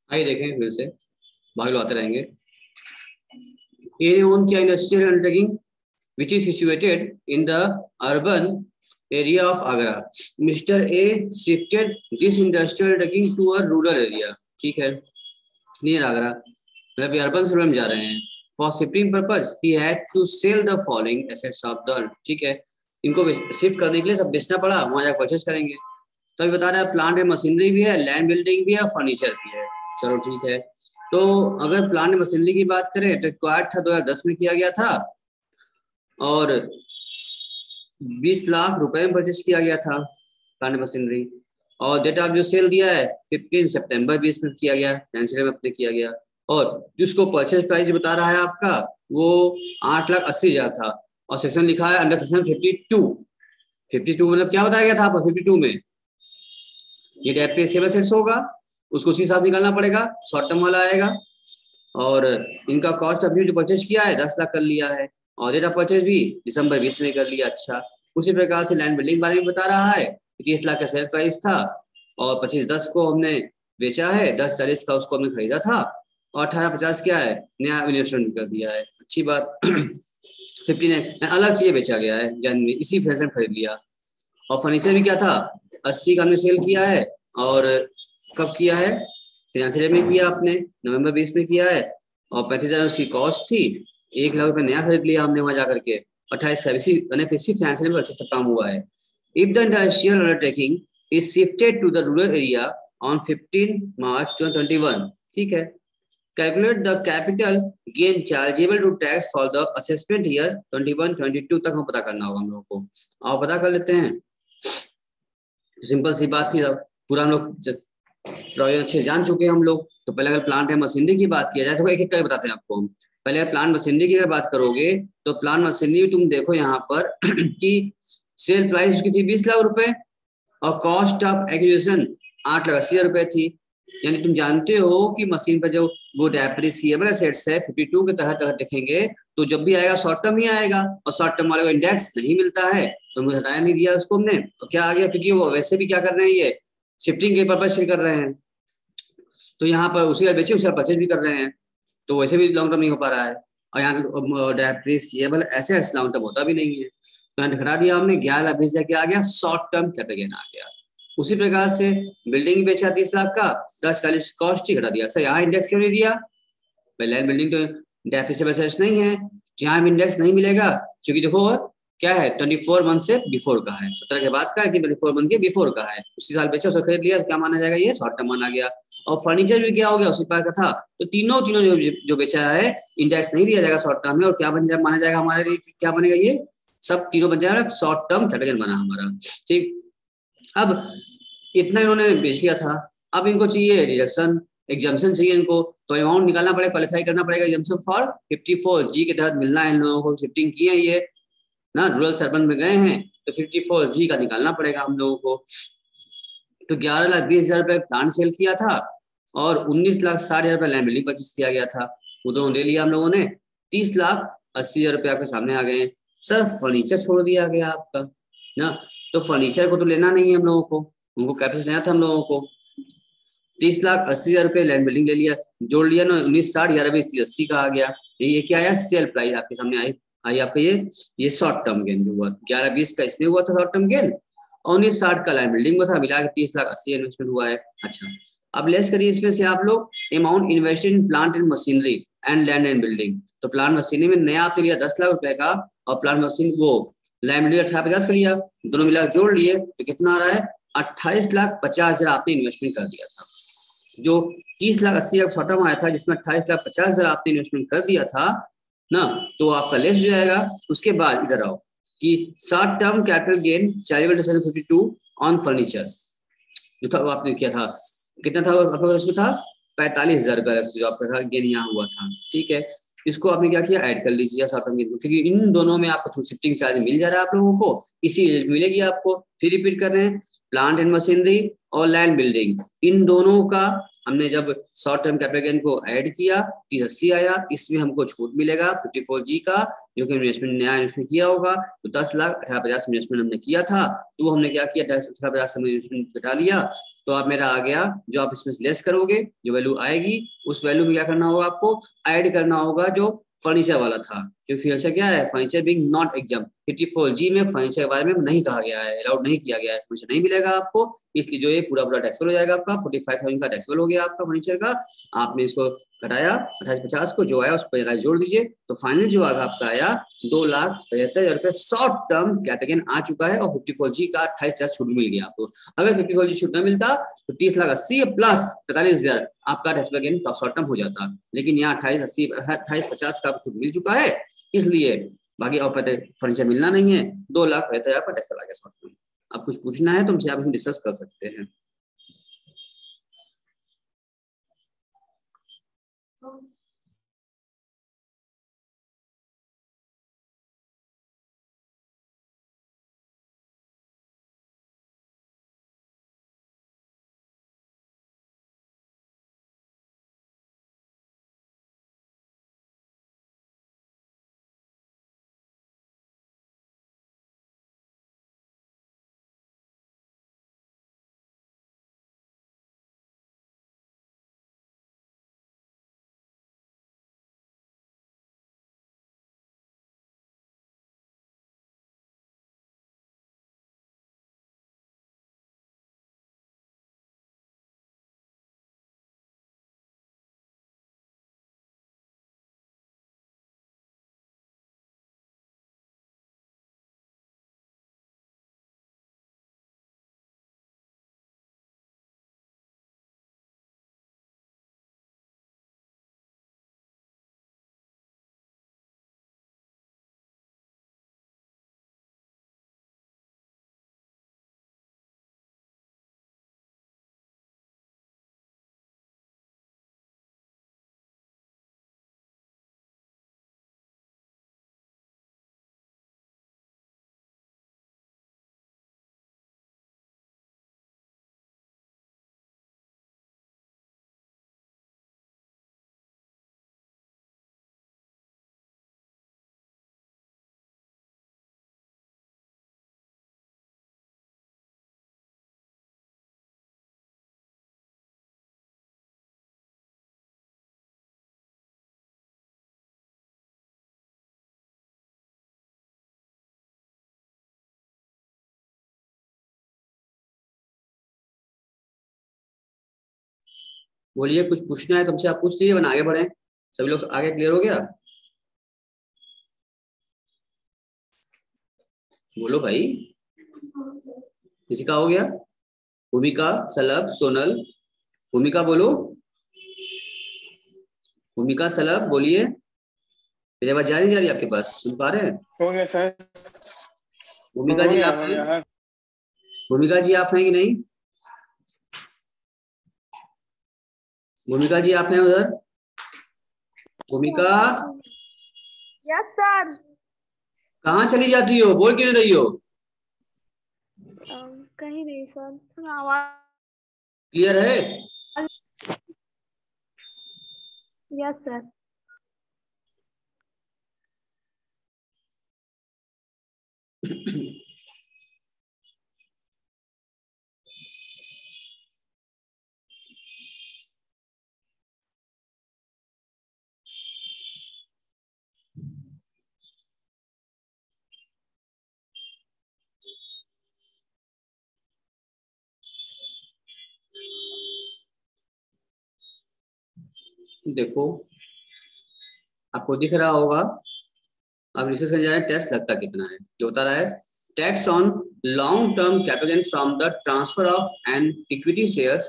आइए देखें फिर से, बाकी लोग आते रहेंगे। ओन किया industrial undertaking which is situated in the urban area of Agra. Mr. A shifted this industrial undertaking to a rural area. ठीक है, नियर आगरा, मतलब अर्बन से रूरल में जा रहे हैं। For shifting purpose he had to sell the following assets of the, ठीक है, इनको शिफ्ट करने के लिए सब बेचना पड़ा, वहां जाकर परचेज करेंगे। तो अभी बता रहा है प्लांट एंड मशीनरी भी है, लैंड बिल्डिंग भी है, फर्नीचर भी है। चलो ठीक है, तो अगर प्लांट एंड मशीनरी की बात करें तो एक्वायर्ड था 2010 में किया गया था और 20 लाख रुपए में परचेज किया गया था प्लांट एंड मशीनरी। और डेट ऑफ जो सेल दिया है 15 सितंबर 20 में किया गया, फाइनेंशियल में अपने किया गया। और जिसको परचेज प्राइस बता रहा है आपका वो 8,80,000 था और सेक्शन लिखा है अंडर सेक्शन 52 मतलब क्या बताया गया था आपको 52 में, ये डेप्रिसिएबल एसेट्स होगा, उसको उसी हिसाब निकालना पड़ेगा, शॉर्ट टर्म वाला आएगा। और इनका कॉस्ट ऑफ व्यू जो परचेज किया है 10 लाख कर लिया है और डेट ऑफ परचेज भी दिसंबर 20 में कर लिया। अच्छा, उसी प्रकार से लैंड बिल्डिंग बारे में बता रहा है 30 लाख का सेल प्राइस था और 25-10 को हमने बेचा है, 10-40 का उसको हमने खरीदा था और 18-50 क्या है नया इन्वेस्टमेंट कर दिया है। अच्छी बात 15 अलग चीजें बेचा गया है, यानी इसी फैशन खरीद लिया। और फर्नीचर भी क्या था 80 का हमने सेल किया है और कब किया है, फाइनेंशियल में किया आपने नवंबर 20 में किया है और 35,000 उसकी कॉस्ट थी, 1 लाख रुपए नया खरीद लिया हमने वहां जाकर के 28 फाइनेंशियल में अच्छे से काम हुआ है। If the industrial undertaking is shifted to the rural area on 15 March 2021, ठीक है, calculate the capital gain chargeable to tax for the assessment year 21-22 तक हम पता करना होगा हम लोगों को। आओ पता कर लेते हैं। सिंपल सी बात थी, पूरा हम लोग अच्छे जान चुके हैं हम लोग। तो पहले अगर प्लांट एंड मशीनरी की बात किया जाए तो एक एक करके बताते हैं आपको हम। पहले अगर प्लांट मशीनरी की अगर बात करोगे तो प्लांट मशीनरी तुम देखो यहाँ पर कि सेल प्राइस उसकी थी 20 लाख रुपए और कॉस्ट ऑफ एक्विजिशन 8,80,000 रुपए थी। यानी तुम जानते हो कि मशीन पर जो वो डेप्रिसिएबल एसेट्स है 52 के तहत अगर देखेंगे तो जब भी आएगा शॉर्ट टर्म ही आएगा और शॉर्ट टर्म वाले को इंडेक्स नहीं मिलता है तो मुझे हटाया नहीं दिया उसको हमने, तो क्या आ गया, क्योंकि वो वैसे भी क्या कर रहे हैं ये शिफ्टिंग के पर्पज से कर रहे हैं, तो यहाँ पर उसी का बेचे उसी का परचेज भी कर रहे हैं, तो वैसे भी लॉन्ग टर्म नहीं हो पा रहा है। और यहाँ डेप्रिसिएबल एसेट्स लॉन्ग टर्म होता भी नहीं है, तो यहाँ घटा दिया हमने 11,20,000 क्या आ गया, शॉर्ट टर्म कैपिटल गेन आ गया। उसी प्रकार से बिल्डिंग बेचा 30 लाख का 10-40 कॉस्ट ही घटा दिया। सर यहाँ इंडेक्स क्यों नहीं दिया, लैंड बिल्डिंग तो डेप्रिसिएबल एसेट्स नहीं है, यहाँ इंडेक्स नहीं मिलेगा क्योंकि देखो क्या है 24 मंथ से बिफोर का है, 17 के बाद का है कि 24 मंथ के बिफोर का है, उसी साल बेचा उसको खरीद लिया तो क्या माना जाएगा, ये शॉर्ट टर्म माना गया। और फर्नीचर भी क्या हो गया उसी प्रकार का था, तो तीनों जो बेचा है इंडेक्स नहीं दिया जाएगा शॉर्ट टर्म में और क्या माना जाएगा हमारे लिए, क्या बनेगा, ये सब तीनों बन जाएगा शॉर्ट टर्म कैपिटल गेन बना हमारा। ठीक, अब इतना इन्होंने बेच लिया था, अब इनको चाहिए डिडक्शन एग्जाम्पशन चाहिए इनको, तो अमाउंट निकालना पड़ेगा, क्वालिफाई करना पड़ेगा एग्जाम्पशन फॉर 54G के तहत मिलना है इन लोगों को, शिफ्टिंग की है ये ना, रूरल सर्बन में गए हैं तो 54G का निकालना पड़ेगा हम लोगों को। तो 11,20,000 रुपए प्लांट सेल किया था और 19,60,000 रुपए लैंड बिल्डिंग परचेज किया गया था, वो दोनों ले लिया हम लोगों ने। 30,80,000 रुपए आपके सामने आ गए। सर फर्नीचर छोड़ दिया गया आपका ना, तो फर्नीचर को तो लेना नहीं है हम लोगों को, उनको कैपिटल लेना था हम लोगों को। 30,80,000 रुपए लैंड बिल्डिंग ले लिया, जोड़ लिया ना, 19,60, 11,20, 30,80 का आ गया। ये क्या आया, सेल प्राइस आपके सामने आई आपका ये शॉर्ट टर्म गेन जो हुआ 11,20 का इसमें हुआ था शॉर्ट टर्म गेन और 19,60 का लैंड बिल्डिंग में था, मिला के 30,80,000 इन्वेस्टमेंट हुआ है। अच्छा, अब लेस करिए इसमें से आप लोग amount invested in plant and machinery and land and building. तो प्लांट मशीनरी में नया आपने लिया 10 लाख रुपए का और प्लांट मशीन वो लैंड बिल्डिंग 18,50 का लिया, दोनों मिला जोड़ लिए तो कितना आ रहा है 28,50,000 आपने इन्वेस्टमेंट कर दिया था। जो 30,80,000 का शॉर्ट टर्म आया था जिसमें 28,50,000 आपने इन्वेस्टमेंट कर दिया था ना, तो आपका लेस हो जाएगा। उसके बाद इधर आओ कि short term capital gain chargeable 52 on furniture जो था वो आपने किया था, कितना था आपका उसमें था 45,000 रुपए जो आपका गेन यहाँ हुआ था। ठीक है, इसको आपने क्या किया ऐड कर लीजिए शॉर्ट टर्म गेन को, क्योंकि इन दोनों में आपको शिफ्टिंग चार्ज मिल जा रहा है आप लोगों को, इसी मिलेगी आपको। फिर रिपीट कर रहे हैं, प्लांट एंड मशीनरी और लैंड बिल्डिंग इन दोनों का हमने जब शॉर्ट टर्म कैपिटल गेन को ऐड किया 3080 आया, इसमें हमको छूट मिलेगा 54G का, जो कि इन्वेस्टमेंट नया इन्वेस्टमेंट किया होगा। तो 10 लाख 1850 इन्वेस्टमेंट हमने किया था, तो वो हमने क्या किया 1850 में इन्वेस्टमेंट घटा लिया। तो आप मेरा आ गया, जो आप इसमें लेस करोगे जो वैल्यू आएगी उस वैल्यू में क्या करना होगा, आपको ऐड करना होगा जो फर्नीचर वाला था, क्योंकि फर्नीचर क्या है, furniture being not exam 54G में फर्नीचर के बारे में नहीं कहा गया है, अलाउड नहीं किया गया है, फर्नीचर नहीं मिलेगा आपको, इसलिए जो ये पूरा टैक्सेबल हो जाएगा आपका 45,000 का टैक्सेबल हो गया आपका फर्नीचर का। आपने इसको घटाया 2850 को, जो आया उस पर जोड़ दीजिए, तो फाइनल जो आगा आपका आया 2,75,000 रुपए शॉर्ट टर्म कैपिटल गेन आ चुका है, और 54G का 28,000 छूट मिल गया आपको। अगर 54G छूट न मिलता तो 30,80,000 प्लस 43,000 आपका टैक्सेबल गेन शॉर्ट टर्म हो जाता, लेकिन यहाँ 28,50 का छूट मिल चुका है, इसलिए बाकी और पता फर्नीचर मिलना नहीं है, 2,75,000 का टैक्सेबल आ गया शॉर्ट टर्म। अब कुछ पूछना है तो हमसे आप डिस्कस कर सकते हैं। बोलिए, कुछ पूछना है तुमसे आप पूछ लीजिए, वरना आगे बढ़े। सभी लोग आगे क्लियर हो गया? बोलो भाई, किसी का हो गया? भूमिका, सलभ, सोनल, भूमिका बोलो, भूमिका, सलभ बोलिए, मेरी आवाज जा रही आपके पास, सुन पा रहे हैं? हो गया सर। भूमिका जी आप हैं? भूमिका जी आप हैं कि नहीं? भूमिका जी आप हैं उधर? भूमिका, यस सर। कहाँ चली जाती हो, बोल क्यों नहीं रही हो? कहीं नहीं सर, आवाज क्लियर है? Yes sir. देखो, आपको दिख रहा होगा, आप रिसर्च करने जा रहे हैं टेस्ट लगता कितना है, जो बता रहा है tax on long term capital gain from the transfer of an equity shares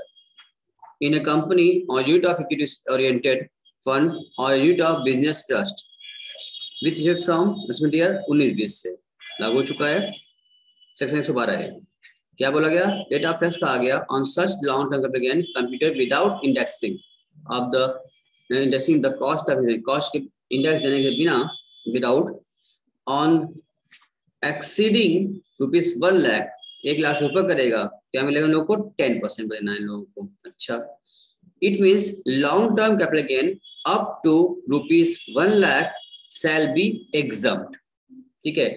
in a company और unit of equity oriented fund और unit of business trust with effect from investment year 19-20 से लागू हो चुका है। सेक्शन 112 है। क्या बोला गया? रेट ऑफ टैक्स का आ गया on such long term capital gain computed without indexing of the indexing the cost of cost के इंडेक्स देने के बिना, without on exceeding rupees 1 lakh, 1 lakh रुपए करेगा, क्या मिलेगा लोगों को? 10% देना है लोगों को। अच्छा, it means long term capital gain up to ₹1 lakh shall be exempt. ठीक है,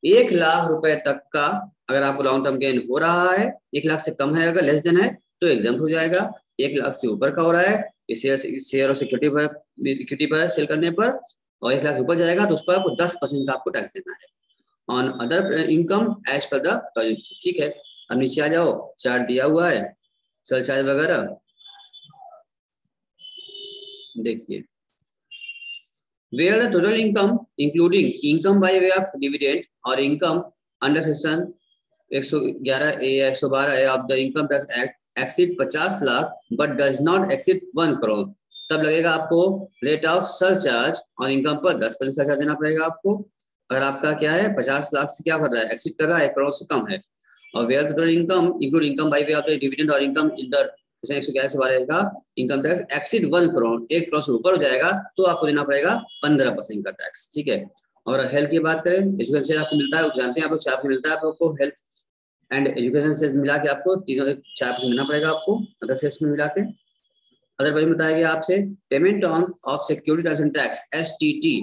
1 लाख रुपए तक का अगर आपको लॉन्ग टर्म गेन हो रहा है, 1 लाख से कम है, अगर लेस देन है तो एग्जाम्प्ट हो जाएगा। 1 लाख से ऊपर का हो रहा है शेयर और सिक्योरिटी पर सेल करने पर, और 1 लाख ऊपर जाएगा तो उस पर आपको 10% का आपको टैक्स देना है on other income as per the project. ठीक है, अब नीचे आ जाओ, चार्ट दिया हुआ है सरचार्ज वगैरह, देखिए where the total income including income by way of dividend or income under section 111A या 112A of the income tax act exceed 50 lakh but does not exceed 1 crore, तब लगेगा आपको रेट ऑफ सरचार्ज और इनकम पर 10% surcharge देना पड़ेगा आपको। अगर आपका क्या है 50 लाख से क्या कर रहा है, एक्सीड कर रहा है, 1 करोड़ से कम है। और where total income include income by way of the dividend और इनकम इन द 111 से बाहर income tax exceed 1 crore, 1 crore से ऊपर हो जाएगा तो आपको देना पड़ेगा 15% का टैक्स। ठीक है, और हेल्थ की बात करें, एजुकेशन से आपको मिलता है, जानते हैं आप लोग 4% मिलता है आपको, हेल्थ एंड एजुकेशन से मिला के आपको तीनों 4% देना पड़ेगा आपको अदर सेस में मिला के। अदर भाई बताया गया आपसे payment on off security transaction tax STT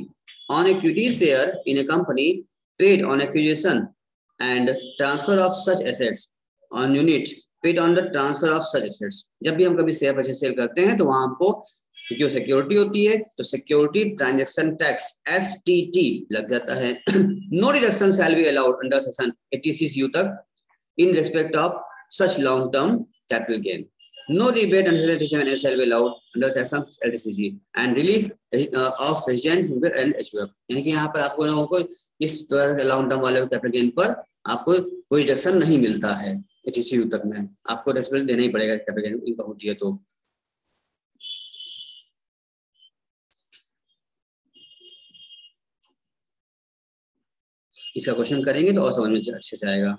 on equity share in A company paid on acquisition and transfer of such assets on unit paid on the transfer of such assets. जब भी हम कभी share purchase sale करते हैं तो वहां हमको क्योंकि वो सिक्योरिटी होती है तो सिक्योरिटी ट्रांजैक्शन टैक्स STT लग जाता है। No deduction shall be allowed under section 86 तक in respect of such long term capital gain. No rebate under 37A shall be allowed under section LTCG and relief of resident and HUF। यानी कि यहाँ पर आपको लोगों को इस तरह के लॉन्ग टर्म वाले कैपिटल गेन पर आपको कोई डिडक्शन नहीं मिलता है 86 तक में, आपको टैक्स देना ही पड़ेगा कैपिटल गेन इनका होती है तो। इसका क्वेश्चन करेंगे तो और समझ में अच्छे से आएगा।